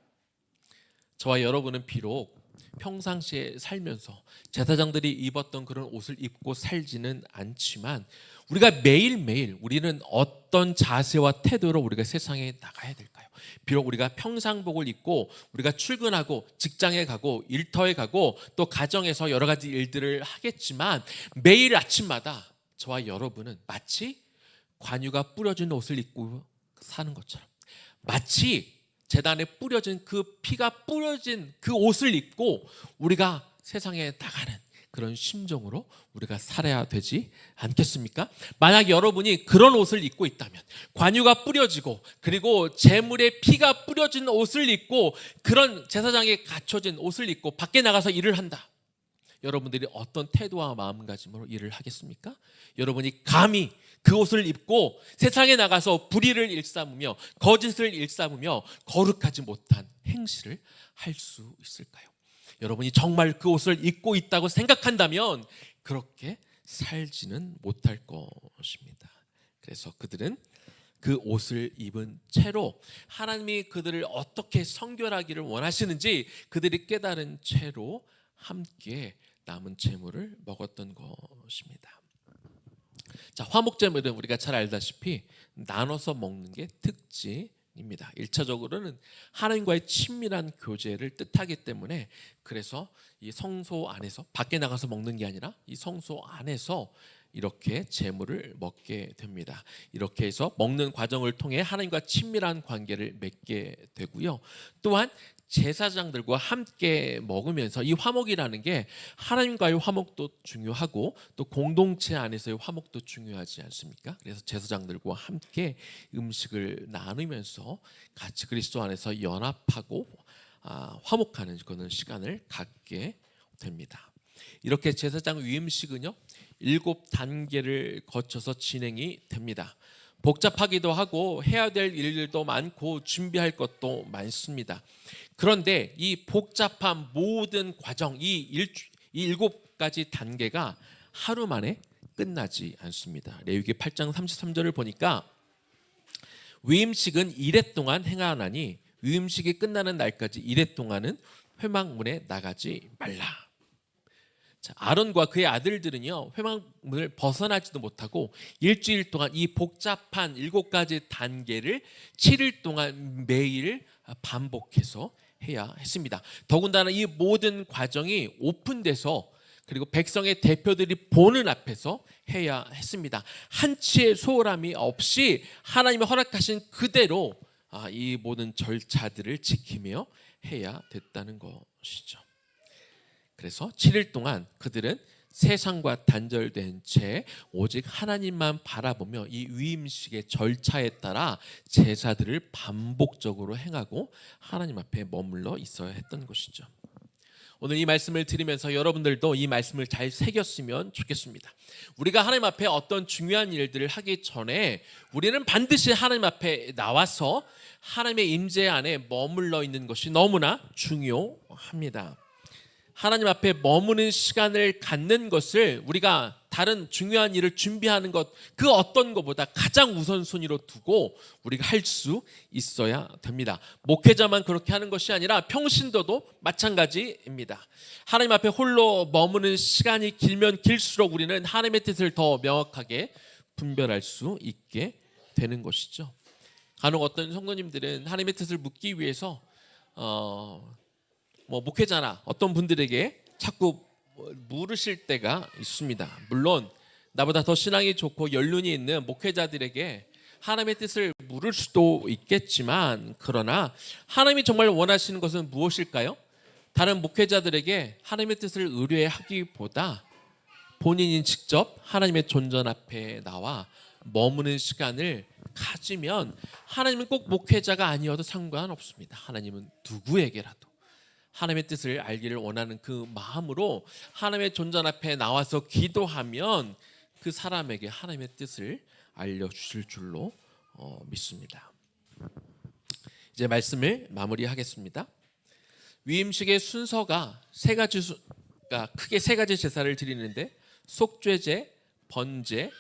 저와 여러분은 비록 평상시에 살면서 제사장들이 입었던 그런 옷을 입고 살지는 않지만 우리가 매일매일 우리는 어떤 자세와 태도로 우리가 세상에 나가야 될까요? 비록 우리가 평상복을 입고 우리가 출근하고 직장에 가고 일터에 가고 또 가정에서 여러 가지 일들을 하겠지만 매일 아침마다 저와 여러분은 마치 관유가 뿌려진 옷을 입고 사는 것처럼, 마치 제단에 뿌려진 그 피가 뿌려진 그 옷을 입고 우리가 세상에 나가는 그런 심정으로 우리가 살아야 되지 않겠습니까? 만약 여러분이 그런 옷을 입고 있다면, 관유가 뿌려지고 그리고 제물의 피가 뿌려진 옷을 입고 그런 제사장에 갖춰진 옷을 입고 밖에 나가서 일을 한다. 여러분들이 어떤 태도와 마음가짐으로 일을 하겠습니까? 여러분이 감히 그 옷을 입고 세상에 나가서 불의를 일삼으며 거짓을 일삼으며 거룩하지 못한 행실을 할 수 있을까요? 여러분이 정말 그 옷을 입고 있다고 생각한다면 그렇게 살지는 못할 것입니다. 그래서 그들은 그 옷을 입은 채로 하나님이 그들을 어떻게 성결하기를 원하시는지 그들이 깨달은 채로 함께 남은 제물을 먹었던 것입니다. 자, 화목제물은 우리가 잘 알다시피 나눠서 먹는 게 특징입니다. 1차적으로는 하나님과의 친밀한 교제를 뜻하기 때문에, 그래서 이 성소 안에서, 밖에 나가서 먹는 게 아니라 이 성소 안에서 이렇게 제물을 먹게 됩니다. 이렇게 해서 먹는 과정을 통해 하나님과 친밀한 관계를 맺게 되고요. 또한 제사장들과 함께 먹으면서, 이 화목이라는 게 하나님과의 화목도 중요하고 또 공동체 안에서의 화목도 중요하지 않습니까? 그래서 제사장들과 함께 음식을 나누면서 같이 그리스도 안에서 연합하고 화목하는 그런 시간을 갖게 됩니다. 이렇게 제사장 위임식은요 7단계를 거쳐서 진행이 됩니다. 복잡하기도 하고 해야 될 일들도 많고 준비할 것도 많습니다. 그런데 이 복잡한 모든 과정, 이 7가지 단계가 하루 만에 끝나지 않습니다. 레위기 8장 33절을 보니까 위임식은 이레 동안 행하나니 위임식이 끝나는 날까지 이레 동안은 회막문에 나가지 말라. 자, 아론과 그의 아들들은요 회막문을 벗어나지도 못하고 일주일 동안 이 복잡한 7가지 단계를 7일 동안 매일 반복해서 해야 했습니다. 더군다나 이 모든 과정이 오픈돼서 그리고 백성의 대표들이 보는 앞에서 해야 했습니다. 한치의 소홀함이 없이 하나님이 허락하신 그대로 이 모든 절차들을 지키며 해야 됐다는 것이죠. 그래서 7일 동안 그들은 세상과 단절된 채 오직 하나님만 바라보며 이 위임식의 절차에 따라 제사들을 반복적으로 행하고 하나님 앞에 머물러 있어야 했던 것이죠. 오늘 이 말씀을 들으면서 여러분들도 이 말씀을 잘 새겼으면 좋겠습니다. 우리가 하나님 앞에 어떤 중요한 일들을 하기 전에 우리는 반드시 하나님 앞에 나와서 하나님의 임재 안에 머물러 있는 것이 너무나 중요합니다. 하나님 앞에 머무는 시간을 갖는 것을 우리가 다른 중요한 일을 준비하는 것, 그 어떤 것보다 가장 우선순위로 두고 우리가 할 수 있어야 됩니다. 목회자만 그렇게 하는 것이 아니라 평신도도 마찬가지입니다. 하나님 앞에 홀로 머무는 시간이 길면 길수록 우리는 하나님의 뜻을 더 명확하게 분별할 수 있게 되는 것이죠. 간혹 어떤 성도님들은 하나님의 뜻을 묻기 위해서 목회자나 어떤 분들에게 자꾸 물으실 때가 있습니다. 물론 나보다 더 신앙이 좋고 연륜이 있는 목회자들에게 하나님의 뜻을 물을 수도 있겠지만, 그러나 하나님이 정말 원하시는 것은 무엇일까요? 다른 목회자들에게 하나님의 뜻을 의뢰하기보다 본인이 직접 하나님의 존전 앞에 나와 머무는 시간을 가지면 하나님은 꼭 목회자가 아니어도 상관없습니다. 하나님은 누구에게라도 하나님의 뜻을 알기를 원하는 그 마음으로 하나님의 존전 앞에 나와서 기도하면 그 사람에게 하나님의 뜻을 알려주실 줄로 믿습니다. 이제 말씀을 마무리하겠습니다. 위임식의 순서가 크게 세 가지 제사를 드리는데 속죄제, 번제,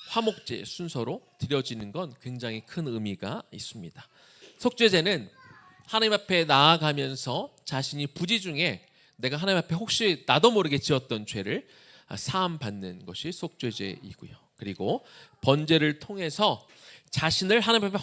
화목제 순서로 드려지는 건 굉장히 큰 의미가 있습니다. 속죄제는 하나님 앞에 나아가면서 자신이 부지 중에 내가 하나님 앞에 혹시 나도 모르게 지었던 죄를 사함 받는 것이 속죄제이고요. 그리고 번제를 통해서 자신을 하나님 앞에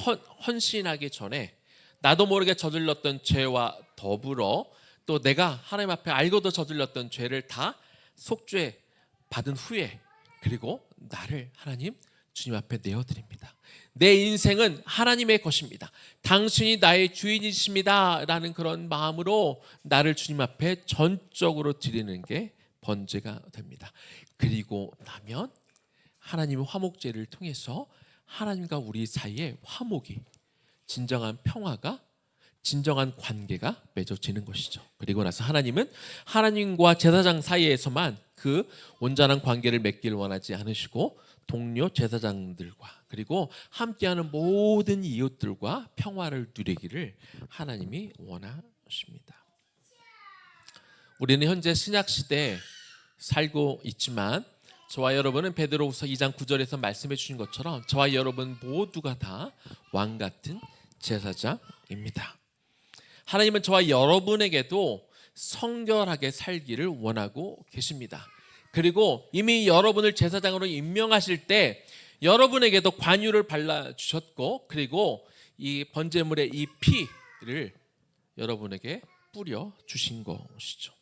헌신하기 전에 나도 모르게 저질렀던 죄와 더불어 또 내가 하나님 앞에 알고도 저질렀던 죄를 다 속죄 받은 후에 그리고 나를 하나님 주님 앞에 내어드립니다. 내 인생은 하나님의 것입니다. 당신이 나의 주인이십니다 라는 그런 마음으로 나를 주님 앞에 전적으로 드리는 게 번제가 됩니다. 그리고 나면 하나님의 화목제를 통해서 하나님과 우리 사이에 화목이, 진정한 평화가, 진정한 관계가 맺어지는 것이죠. 그리고 나서 하나님은 하나님과 제사장 사이에서만 그 온전한 관계를 맺기를 원하지 않으시고 동료 제사장들과 그리고 함께하는 모든 이웃들과 평화를 누리기를 하나님이 원하십니다. 우리는 현재 신약 시대에 살고 있지만 저와 여러분은 베드로후서 2장 9절에서 말씀해 주신 것처럼 저와 여러분 모두가 다 왕 같은 제사장입니다. 하나님은 저와 여러분에게도 성결하게 살기를 원하고 계십니다. 그리고 이미 여러분을 제사장으로 임명하실 때 여러분에게도 관유를 발라주셨고 그리고 이 번제물의 이 피를 여러분에게 뿌려주신 것이죠.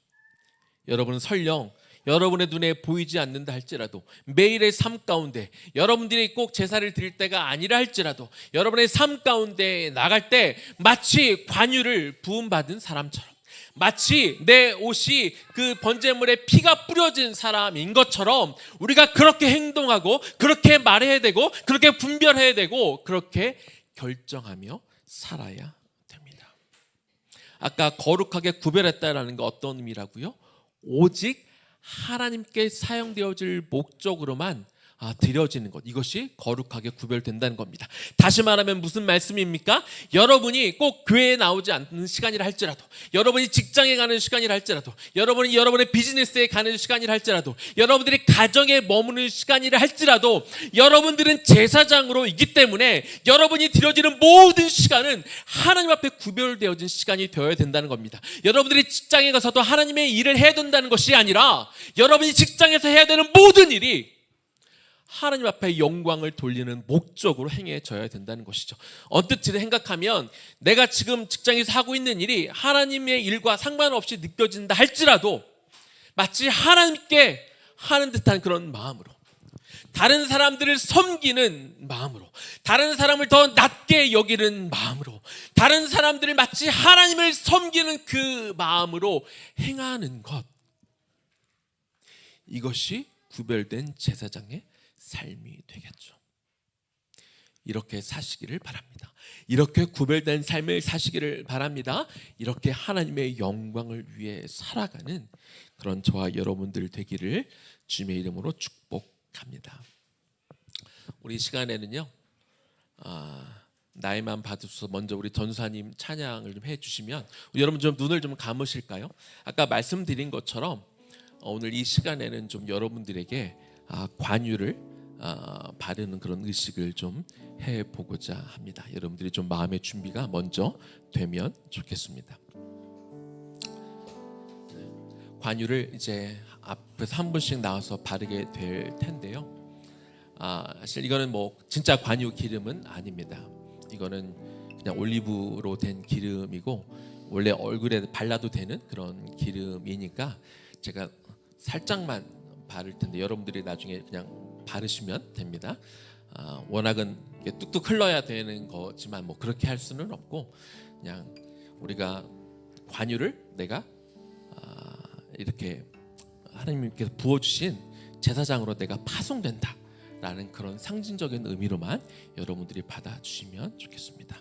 여러분은 설령 여러분의 눈에 보이지 않는다 할지라도 매일의 삶 가운데 여러분들이 꼭 제사를 드릴 때가 아니라 할지라도 여러분의 삶 가운데 나갈 때 마치 관유를 부음받은 사람처럼 마치 내 옷이 그 번제물에 피가 뿌려진 사람인 것처럼 우리가 그렇게 행동하고 그렇게 말해야 되고 그렇게 분별해야 되고 그렇게 결정하며 살아야 됩니다. 아까 거룩하게 구별했다라는 거 어떤 의미라고요? 오직 하나님께 사용되어질 목적으로만 드려지는 것, 이것이 거룩하게 구별된다는 겁니다. 다시 말하면 무슨 말씀입니까? 여러분이 꼭 교회에 나오지 않는 시간이라 할지라도 여러분이 직장에 가는 시간이라 할지라도 여러분이 여러분의 비즈니스에 가는 시간이라 할지라도 여러분들이 가정에 머무는 시간이라 할지라도 여러분들은 제사장으로 있기 때문에 여러분이 드려지는 모든 시간은 하나님 앞에 구별되어진 시간이 되어야 된다는 겁니다. 여러분들이 직장에 가서도 하나님의 일을 해야 된다는 것이 아니라 여러분이 직장에서 해야 되는 모든 일이 하나님 앞에 영광을 돌리는 목적으로 행해져야 된다는 것이죠. 언뜻 생각하면 내가 지금 직장에서 하고 있는 일이 하나님의 일과 상관없이 느껴진다 할지라도 마치 하나님께 하는 듯한 그런 마음으로 다른 사람들을 섬기는 마음으로 다른 사람을 더 낮게 여기는 마음으로 다른 사람들을 마치 하나님을 섬기는 그 마음으로 행하는 것, 이것이 구별된 제사장의 삶이 되겠죠. 이렇게 사시기를 바랍니다. 이렇게 구별된 삶을 사시기를 바랍니다. 이렇게 하나님의 영광을 위해 살아가는 그런 저와 여러분들 되기를 주님의 이름으로 축복합니다. 우리 시간에는요, 나의만 받으소서 먼저 우리 전사님 찬양을 좀 해주시면 여러분 좀 눈을 좀 감으실까요? 아까 말씀드린 것처럼 오늘 이 시간에는 좀 여러분들에게 관유를 바르는 그런 의식을 좀 해보고자 합니다. 여러분들이 좀 마음의 준비가 먼저 되면 좋겠습니다. 관유를 이제 앞에서 한 분씩 나와서 바르게 될 텐데요. 사실 이거는 뭐 진짜 관유 기름은 아닙니다. 이거는 그냥 올리브로 된 기름이고 원래 얼굴에 발라도 되는 그런 기름이니까 제가 살짝만 바를 텐데 여러분들이 나중에 그냥 바르시면 됩니다. 워낙은 뚝뚝 흘러야 되는 거지만 뭐 그렇게 할 수는 없고 그냥 우리가 관유를 내가 이렇게 하나님께서 부어주신 제사장으로 내가 파송된다 라는 그런 상징적인 의미로만 여러분들이 받아주시면 좋겠습니다.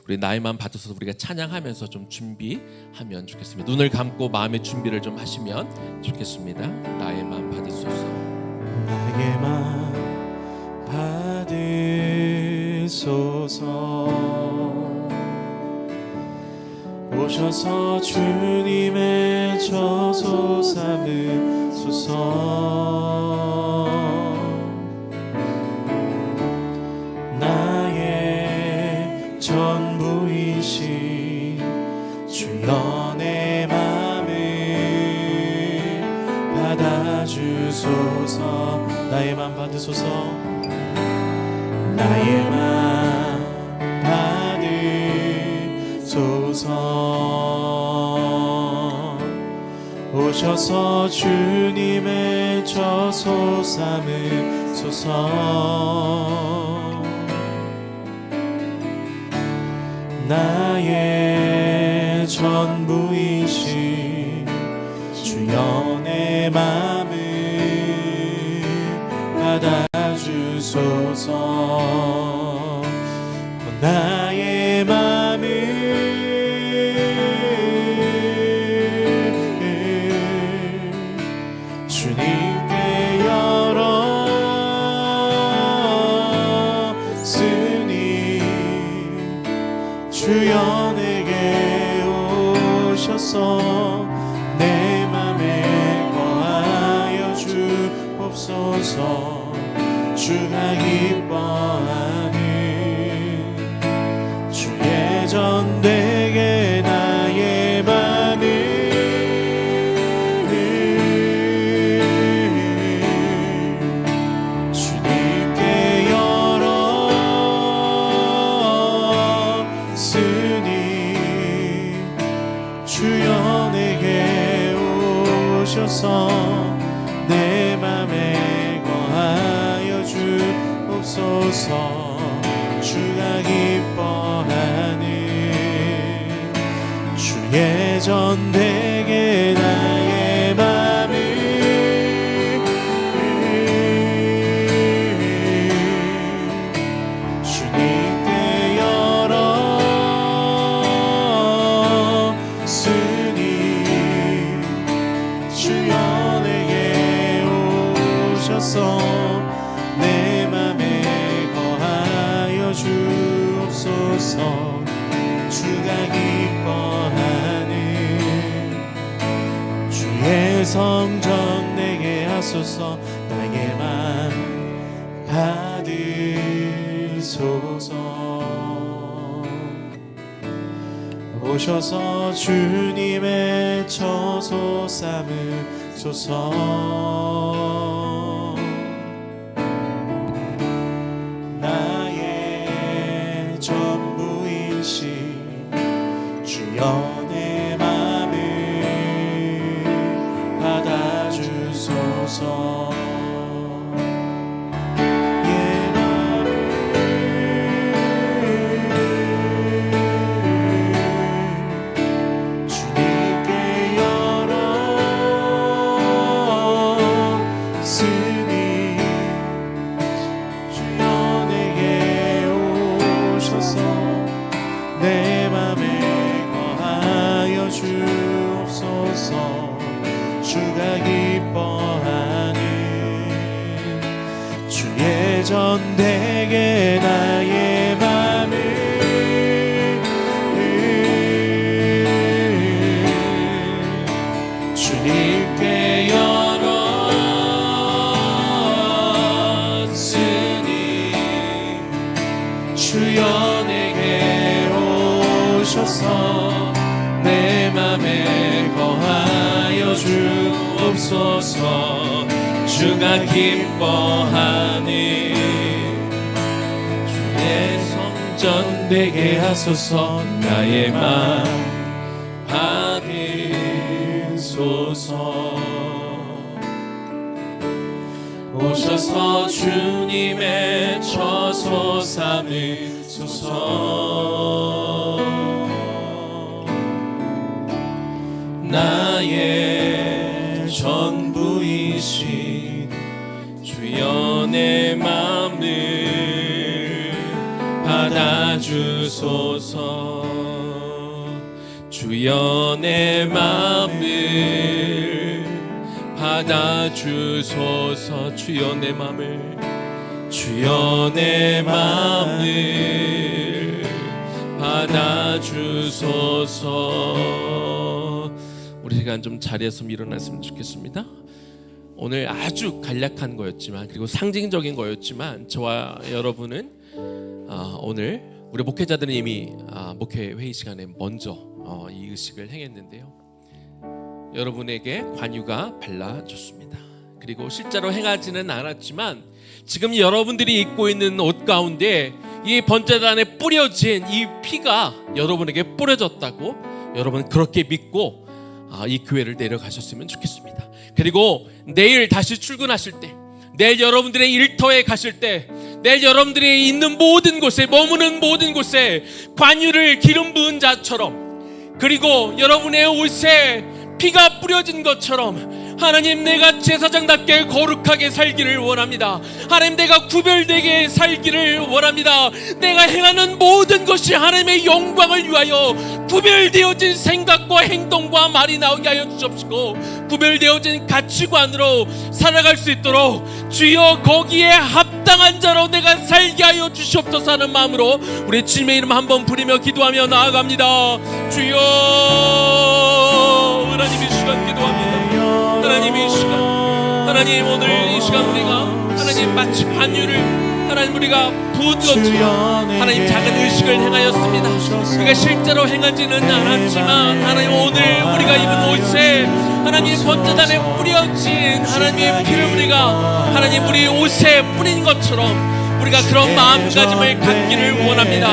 우리 나의만 받으셔서 우리가 찬양하면서 좀 준비하면 좋겠습니다. 눈을 감고 마음의 준비를 좀 하시면 좋겠습니다. 나의만 받으소서. 나의만 받으소서. 오셔서 주님의 저소 삼으소서. 나의 전부이신 주여 내 맘을 받아주소서. 나의 맘 받으소서. 나의 맘 받으소서. 오셔서 주님의 저소 삼으소서. 나의 전부이신 주여 내 맘을 받아주소서. 나의 맘을 주님께 열었으니 주여 내게 오셔서 내 맘에 거하여 주옵소서. 주가 기뻐하는 주의 전되게 나의 맘을 주님께 열었으니 주여 내게 오셔서 내 맘에 거하여 주옵소서. 주가 기뻐하는 주의 전되게 나의 맘을 주님께 열었으니 주여 내게 오셔서 내 맘에 거하여 주옵소서. 주가 기뻐하는 주의 성전 내게 하소서. 나의 맘 받으소서. 오셔서 주님의 저소 삼으소서. 나의 전부이신 주여 내 맘을 받아주소서. 주님께 열었으니 주여 내게 오셔서 내 맘에 거하여 주옵소서. 주가 기뻐하는 주의 전되게 나의 맘을 주님께 열었으니 주여 내게 오셔서 내 맘에 거하여 주옵소서. 주가 기뻐하는 주의 성전 되게 하소서. 나의 맘 받으소서. 오셔서 주님의 저소 삼으소서. 나의 전부이신 주여 내 맘을 받아주소서. 주여 내 맘을 받아주소서. 주여 내 맘을, 주여 내 맘을 받아주소서. 우리 시간 좀 자리에서 일어났으면 좋겠습니다. 오늘 아주 간략한 거였지만, 그리고 상징적인 거였지만, 저와 여러분은 오늘 우리 목회자들은 이미 목회 회의 시간에 먼저 이 의식을 행했는데요. 여러분에게 관유가 발라졌습니다. 그리고 실제로 행하지는 않았지만 지금 여러분들이 입고 있는 옷 가운데 이 번제단에 뿌려진 이 피가 여러분에게 뿌려졌다고 여러분 그렇게 믿고 이 교회를 내려가셨으면 좋겠습니다. 그리고 내일 다시 출근하실 때, 내일 여러분들의 일터에 가실 때, 내일 여러분들이 있는 모든 곳에, 머무는 모든 곳에 관유를 기름 부은 자처럼, 그리고 여러분의 옷에 피가 뿌려진 것처럼 하나님, 내가 제사장답게 거룩하게 살기를 원합니다. 하나님, 내가 구별되게 살기를 원합니다. 내가 행하는 모든 것이 하나님의 영광을 위하여 구별되어진 생각과 행동과 말이 나오게 하여 주옵시고, 구별되어진 가치관으로 살아갈 수 있도록 주여 거기에 합당한 자로 내가 살게 하여 주시옵소서 하는 마음으로 우리 주님의 이름 한번 부리며 기도하며 나아갑니다. 주여, 하나님 이 시간 기도합니다. 하나님 이 시간, 하나님 오늘 이 시간 우리가 하나님 마치 관유를 하나님 우리가 부은 것처럼 하나님 작은 의식을 행하였습니다. 우리가 실제로 행하지는 않았지만 하나님 오늘 우리가 입은 옷에 하나님 번제단에 뿌려진 하나님의 피를 우리가 하나님 우리 옷에 뿌린 것처럼 우리가 그런 마음가짐을 갖기를 원합니다.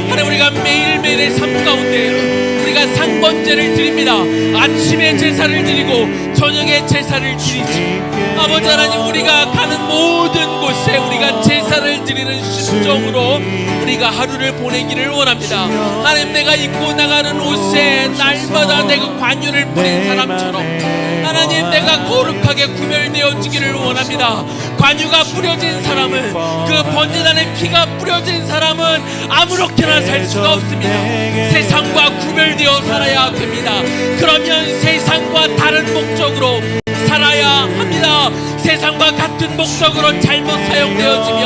하나님, 우리가 매일매일의 삶 가운데 우리가 상번제를 드립니다. 아침에 제사를 드리고 저녁에 제사를 드리지. 아버지 하나님, 우리가 가는 모든 곳에 우리가 제사를 드리는 심정으로 우리가 하루를 보내기를 원합니다. 하나님, 내가 입고 나가는 옷에 날마다 내가 관유를 뿌린 사람처럼 하나님, 내가 거룩하게 구별되어지기를 원합니다. 관유가 뿌려진 사람은, 그 번제단의 피가 뿌려진 사람은 아무렇게나 살 수가 없습니다. 세상과 구별되어 살아야 됩니다. 그러면 세상과 다른 목적으로 살아야 합니다. 세상과 같은 목적으로 잘못 사용되어지면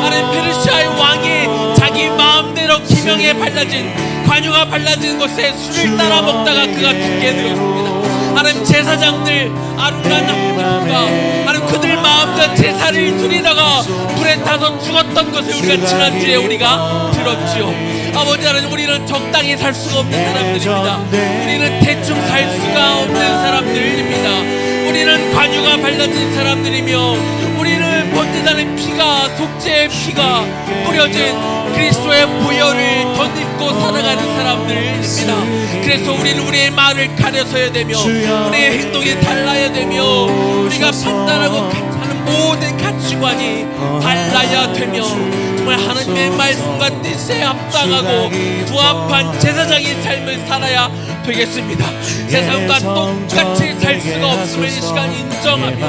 하나님, 페르시아의 왕이 자기 마음대로 기명에 발라진 관유가 발라진 곳에 술을 따라 먹다가 그가 죽게 되었습니다. 하나님, 제사장들 아론과 나무가 하나님 그들 마음대로 제사를 드리다가 불에 타서 죽었던 것을 우리가 지난주에 우리가 들었지요. 아버지 하나님, 우리는 적당히 살 수가 없는 사람들입니다. 우리는 대충 살 수가 없는 사람들입니다. 우리는 관유가 발라진 사람들이며 우리는 번제단의 피가, 속죄의 피가 뿌려진 그리스도의 보혈을 덧입고 살아가는 사람들입니다. 그래서 우리는 우리의 말을 가려서야 되며 우리의 행동이 달라야 되며 우리가 판단하고 하는 모든 가치관이 달라야 되며 정말 하나님의 말씀과 뜻에 합당하고 부합한 제사장의 삶을 살아야 되겠습니다. 세상과 똑같이 살 수가 없음을 이 시간 인정하며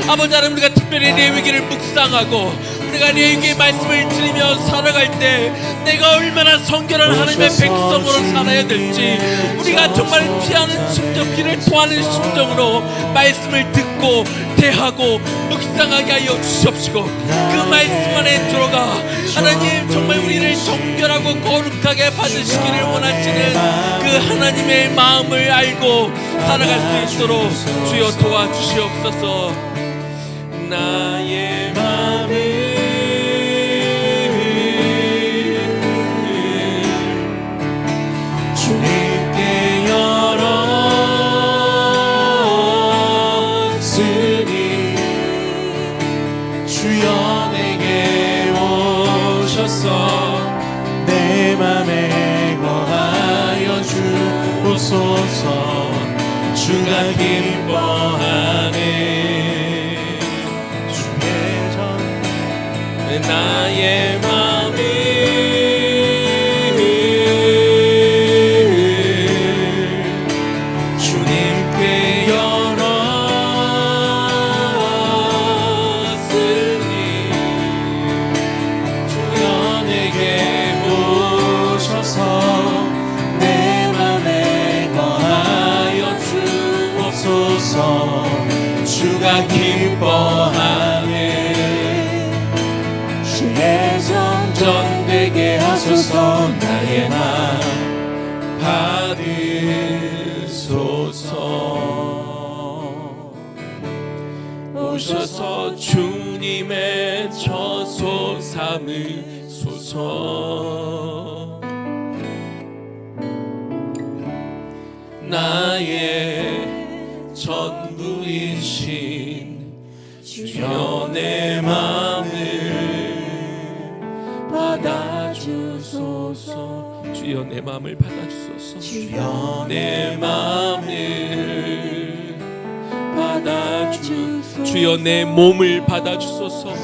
아버지 하나님, 우리가 특별히 레위기를 묵상하고 우리가 레위기의 말씀을 들으며 살아갈 때 내가 얼마나 성결한 하나님의 백성으로 살아야 될지 우리가 정말 피하는 심정, 피를 토하는 심정으로 말씀을 듣고 대하고 묵상하게 하여 주시옵시고, 그 말씀 안에 들어가 하나님 정말 우리를 정결하고 거룩하게 받으시기를 원하시는 그 하나님의 마음을 알고 살아갈 수 있도록 주여 도와주시옵소서. 나의 마음을 주님께 열었으니 주여 내게 오셔서 내 맘에 거하여 주옵소서. 주가 기뻐하네 주의 전 나의 맘을 주님께 열었으니 오셔서 나의 맘 받으소서. 오셔서 주님의 처소 삼으소서. 나의 전부이신 주여 내 마음을 받아주소서. 주여 내 마음을 받아주소서. 주여 내 마음을 받아주소서. 주여 내 몸을 받아주소서.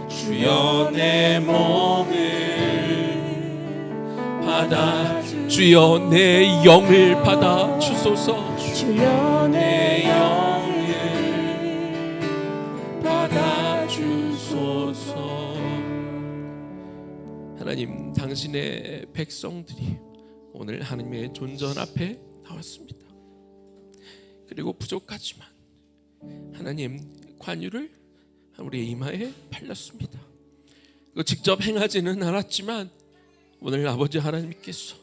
주여 내 몸을 받아 주여 내 영을 받아주소서. 주여 내 영을 받아주소서. 하나님, 당신의 백성들이 오늘 하나님의 존전 앞에 나왔습니다. 그리고 부족하지만 하나님, 관유를 우리의 이마에 팔렸습니다. 직접 행하지는 않았지만 오늘 아버지 하나님께서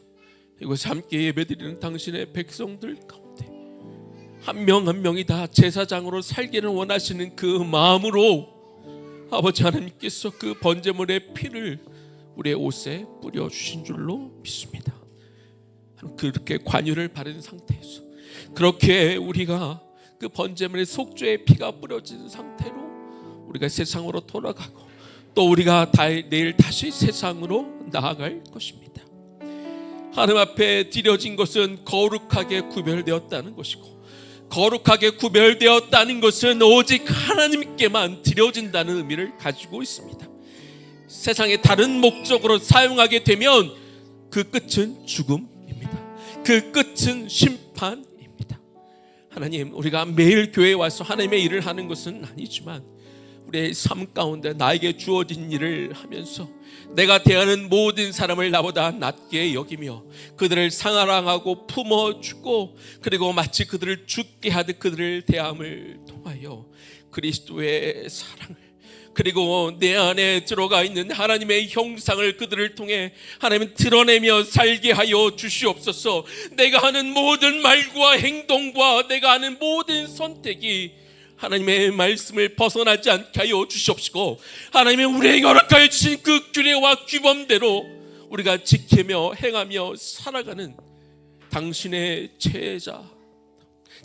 이곳에 함께 예배드리는 당신의 백성들 가운데 한 명 한 명이 다 제사장으로 살기를 원하시는 그 마음으로 아버지 하나님께서 그 번제물의 피를 우리의 옷에 뿌려주신 줄로 믿습니다. 그렇게 관유를 바른 상태에서 그렇게 우리가 그 번제물의 속죄의 피가 뿌려진 상태로 우리가 세상으로 돌아가고 또 우리가 내일 다시 세상으로 나아갈 것입니다. 하나님 앞에 드려진 것은 거룩하게 구별되었다는 것이고, 거룩하게 구별되었다는 것은 오직 하나님께만 드려진다는 의미를 가지고 있습니다. 세상의 다른 목적으로 사용하게 되면 그 끝은 죽음입니다. 그 끝은 심판입니다. 하나님, 우리가 매일 교회에 와서 하나님의 일을 하는 것은 아니지만 우리의 삶 가운데 나에게 주어진 일을 하면서 내가 대하는 모든 사람을 나보다 낮게 여기며 그들을 사랑하고 품어주고 그리고 마치 그들을 죽게 하듯 그들을 대함을 통하여 그리스도의 사랑을 그리고 내 안에 들어가 있는 하나님의 형상을 그들을 통해 하나님은 드러내며 살게 하여 주시옵소서. 내가 하는 모든 말과 행동과 내가 하는 모든 선택이 하나님의 말씀을 벗어나지 않게 하여 주시옵시고, 하나님의 우리에게 허락하여 주신 그 규례와 규범대로 우리가 지키며 행하며 살아가는 당신의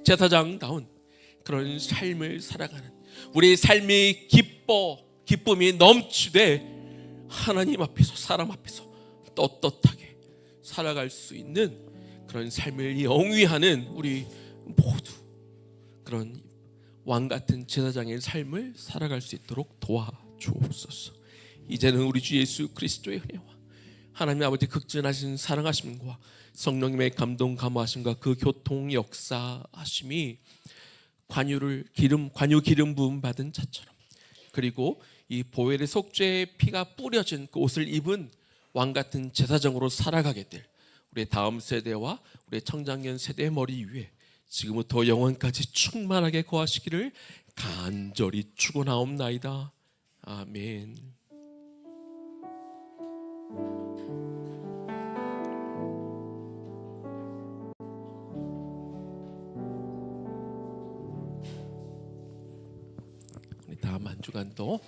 제사장다운 그런 삶을 살아가는 우리의 삶이 기쁨이 넘치되 하나님 앞에서 사람 앞에서 떳떳하게 살아갈 수 있는 그런 삶을 영위하는 우리 모두 그런 왕같은 제사장의 삶을 살아갈 수 있도록 도와주옵소서. 이제는 우리 주 예수 그리스도의 은혜와 하나님 아버지 극진하신 사랑하심과 성령님의 감동 감화하심과 그 교통 역사하심이 관유 기름 부음 받은 자처럼, 그리고 이 보혈의 속죄의 피가 뿌려진 그 옷을 입은 왕같은 제사장으로 살아가게 될 우리의 다음 세대와 우리의 청장년 세대의 머리 위에 지금부터 영원까지 충만하게 거하시기를 간절히 축원하옵나이다. 아멘. 우리 다음 한 주간도